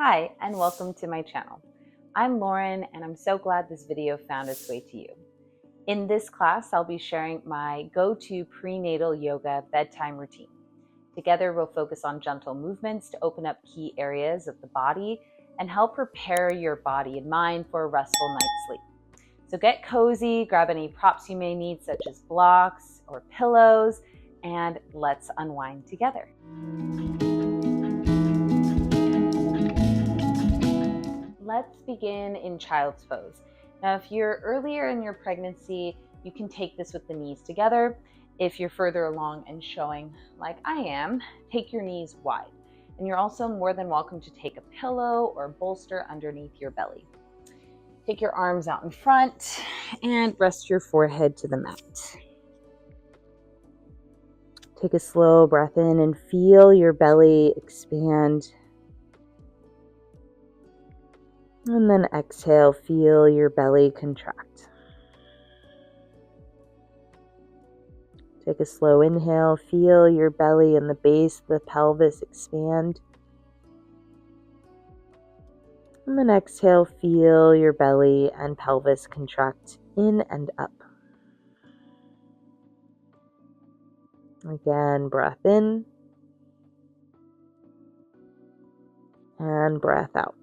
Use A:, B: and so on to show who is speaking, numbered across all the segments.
A: Hi, and welcome to my channel. I'm Lauren, and I'm so glad this video found its way to you. In this class, I'll be sharing my go-to prenatal yoga bedtime routine. Together, we'll focus on gentle movements to open up key areas of the body and help prepare your body and mind for a restful night's sleep. So get cozy, grab any props you may need, such as blocks or pillows, and let's unwind together. Let's begin in child's pose. Now, if you're earlier in your pregnancy, you can take this with the knees together. If you're further along and showing like I am, take your knees wide. And you're also more than welcome to take a pillow or bolster underneath your belly. Take your arms out in front and rest your forehead to the mat. Take a slow breath in and feel your belly expand. And then exhale, feel your belly contract. Take a slow inhale, feel your belly and the base of the pelvis expand. And then exhale, feel your belly and pelvis contract in and up. Again, breath in and breath out.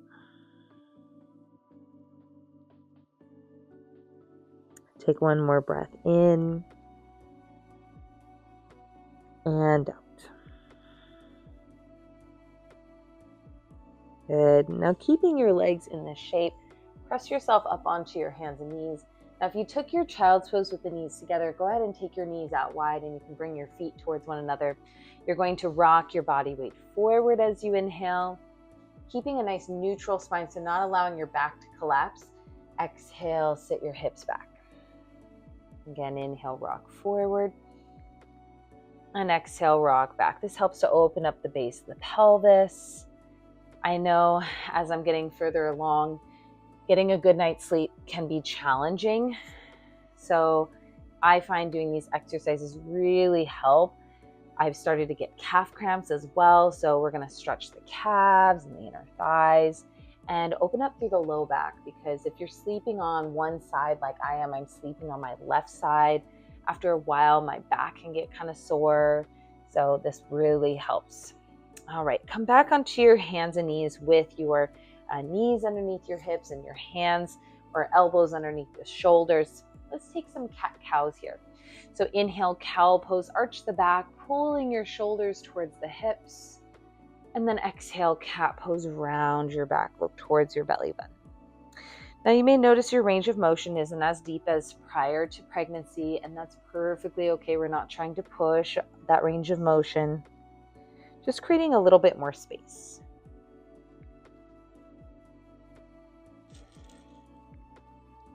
A: Take one more breath in and out. Good. Now keeping your legs in this shape, press yourself up onto your hands and knees. Now if you took your child's pose with the knees together, go ahead and take your knees out wide and you can bring your feet towards one another. You're going to rock your body weight forward as you inhale, keeping a nice neutral spine, so not allowing your back to collapse. Exhale, sit your hips back. Again, inhale, rock forward. And exhale, rock back. This helps to open up the base of the pelvis. I know as I'm getting further along, getting a good night's sleep can be challenging. So I find doing these exercises really help. I've started to get calf cramps as well. So we're going to stretch the calves and the inner thighs and open up through the low back, because if you're sleeping on one side like I am, I'm sleeping on my left side. After a while, my back can get kind of sore. So this really helps. All right, come back onto your hands and knees with your knees underneath your hips and your hands or elbows underneath the shoulders. Let's take some cat-cows here. So inhale, cow pose, arch the back, pulling your shoulders towards the hips. And then exhale, cat pose, round your back, look towards your belly button. Now you may notice your range of motion isn't as deep as prior to pregnancy, and that's perfectly okay. We're not trying to push that range of motion, just creating a little bit more space.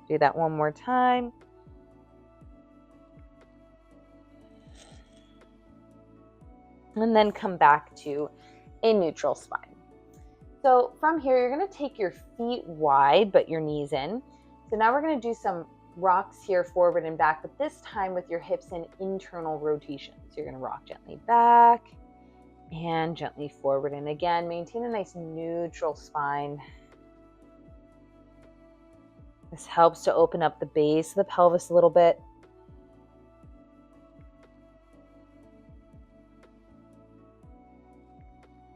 A: Do that one more time. And then come back to a neutral spine. So from here, you're going to take your feet wide, but your knees in. So now we're going to do some rocks here forward and back, but this time with your hips in internal rotation. So you're going to rock gently back and gently forward. And again, maintain a nice neutral spine. This helps to open up the base of the pelvis a little bit.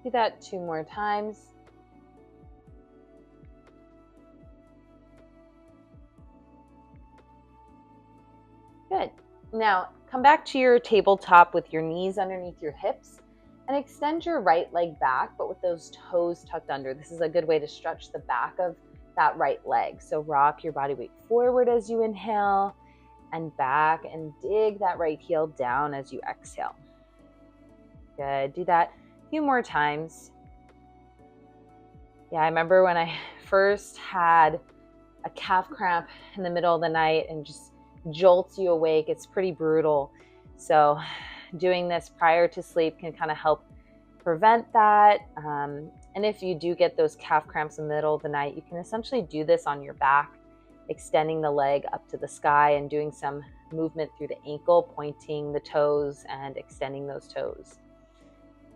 A: Do that 2 more times. Good. Now come back to your tabletop with your knees underneath your hips and extend your right leg back, but with those toes tucked under. This is a good way to stretch the back of that right leg. So rock your body weight forward as you inhale and back, and dig that right heel down as you exhale. Good. Do that a few more times. Yeah, I remember when I first had a calf cramp in the middle of the night and just jolts you awake. It's pretty brutal. So doing this prior to sleep can kind of help prevent that. And if you do get those calf cramps in the middle of the night, you can essentially do this on your back, extending the leg up to the sky and doing some movement through the ankle, pointing the toes and extending those toes.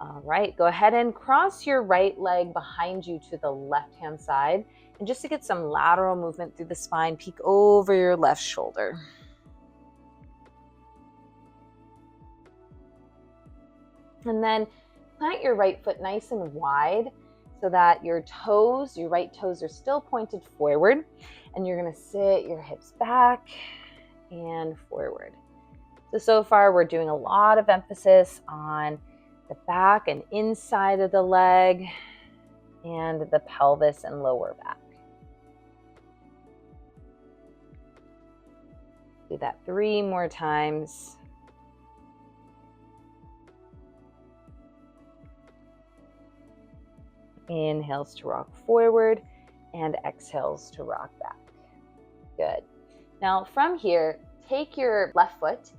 A: All right, go ahead and cross your right leg behind you to the left-hand side. And just to get some lateral movement through the spine, peek over your left shoulder. And then plant your right foot nice and wide so that your toes, your right toes, are still pointed forward. And you're going to sit your hips back and forward. So far we're doing a lot of emphasis on the back and inside of the leg and the pelvis and lower back. Do that 3 more times. Inhales to rock forward and exhales to rock back. Good. Now from here, take your left foot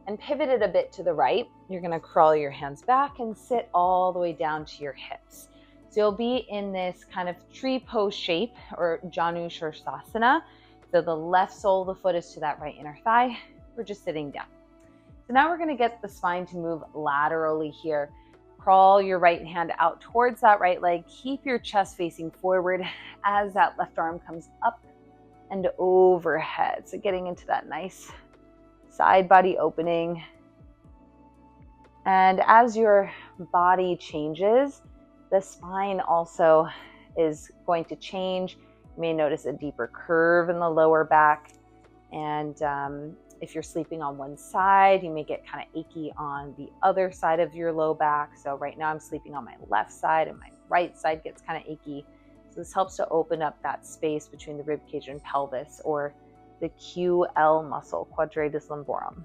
A: and pivot it a bit to the right. You're going to crawl your hands back and sit all the way down to your hips. So you'll be in this kind of tree pose shape, or Janu Sirsasana. So the left sole of the foot is to that right inner thigh. We're just sitting down. So now we're going to get the spine to move laterally here. Crawl your right hand out towards that right leg. Keep your chest facing forward as that left arm comes up and overhead. So getting into that nice side body opening. And as your body changes, the spine also is going to change. You may notice a deeper curve in the lower back. And if you're sleeping on one side, you may get kind of achy on the other side of your low back. So right now I'm sleeping on my left side and my right side gets kind of achy. So this helps to open up that space between the rib cage and pelvis, or the QL muscle, quadratus lumborum.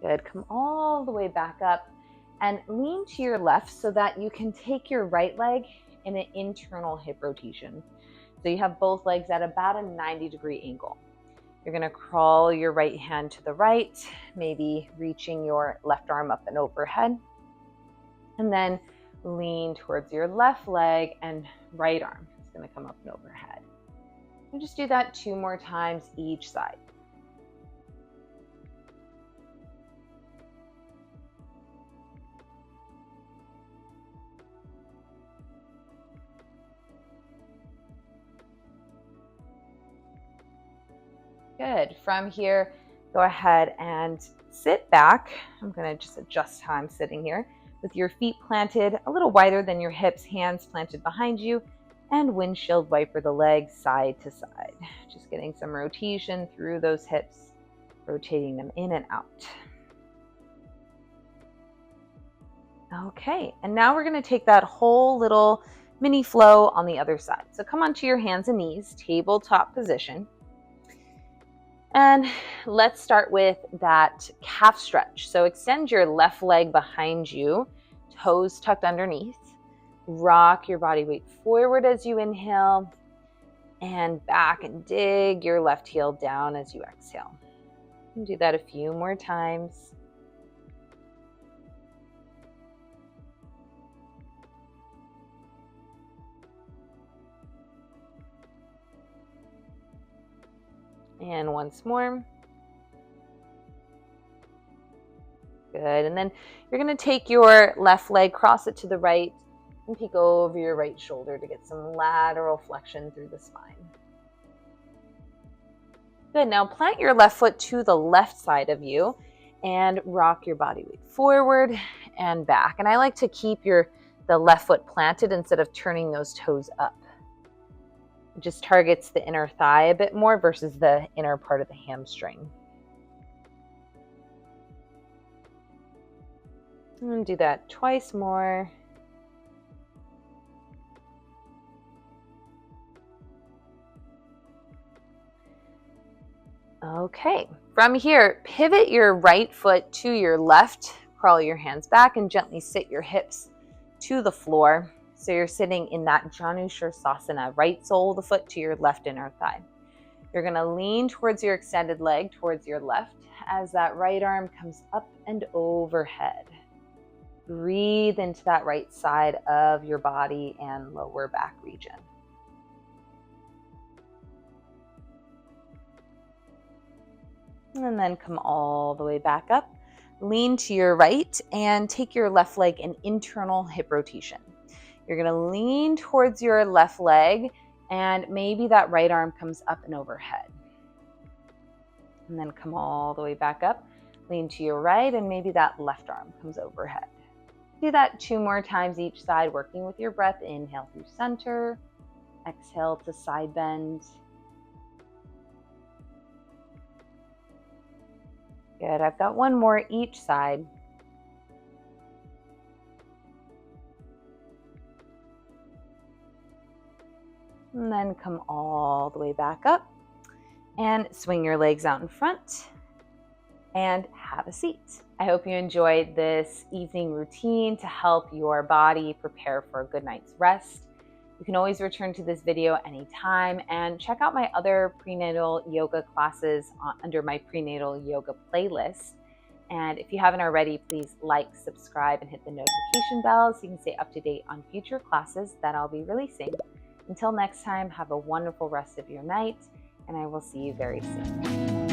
A: Good. Come all the way back up and lean to your left so that you can take your right leg in an internal hip rotation. So you have both legs at about a 90-degree angle. You're going to crawl your right hand to the right, maybe reaching your left arm up and overhead. And then lean towards your left leg and right arm is going to come up and overhead. And just do that 2 more times each side. Good. From here, go ahead and sit back. I'm going to just adjust how I'm sitting here with your feet planted a little wider than your hips, hands planted behind you, and windshield wiper the legs side to side. Just getting some rotation through those hips, rotating them in and out. Okay, and now we're going to take that whole little mini flow on the other side. So come onto your hands and knees, tabletop position. And let's start with that calf stretch. So extend your left leg behind you, toes tucked underneath. Rock your body weight forward as you inhale and back, and dig your left heel down as you exhale. And do that a few more times. And once more. Good. And then you're going to take your left leg, cross it to the right, and peek over your right shoulder to get some lateral flexion through the spine. Good. Now plant your left foot to the left side of you and rock your body weight forward and back. And I like to keep the left foot planted instead of turning those toes up. It just targets the inner thigh a bit more versus the inner part of the hamstring. And do that twice more. Okay, from here, pivot your right foot to your left, crawl your hands back and gently sit your hips to the floor. So you're sitting in that Janu Sirsasana, right sole of the foot to your left inner thigh. You're going to lean towards your extended leg, towards your left, as that right arm comes up and overhead. Breathe into that right side of your body and lower back region. And then come all the way back up. Lean to your right and take your left leg an internal hip rotation. You're going to lean towards your left leg, and maybe that right arm comes up and overhead. And then come all the way back up. Lean to your right, and maybe that left arm comes overhead. Do that 2 more times each side, working with your breath. Inhale through center. Exhale to side bend. Good. I've got 1 more each side. And then come all the way back up and swing your legs out in front and have a seat. I hope you enjoyed this evening routine to help your body prepare for a good night's rest. You can always return to this video anytime and check out my other prenatal yoga classes under my prenatal yoga playlist. And if you haven't already, please like, subscribe, and hit the notification bell so you can stay up to date on future classes that I'll be releasing. Until next time, have a wonderful rest of your night, and I will see you very soon.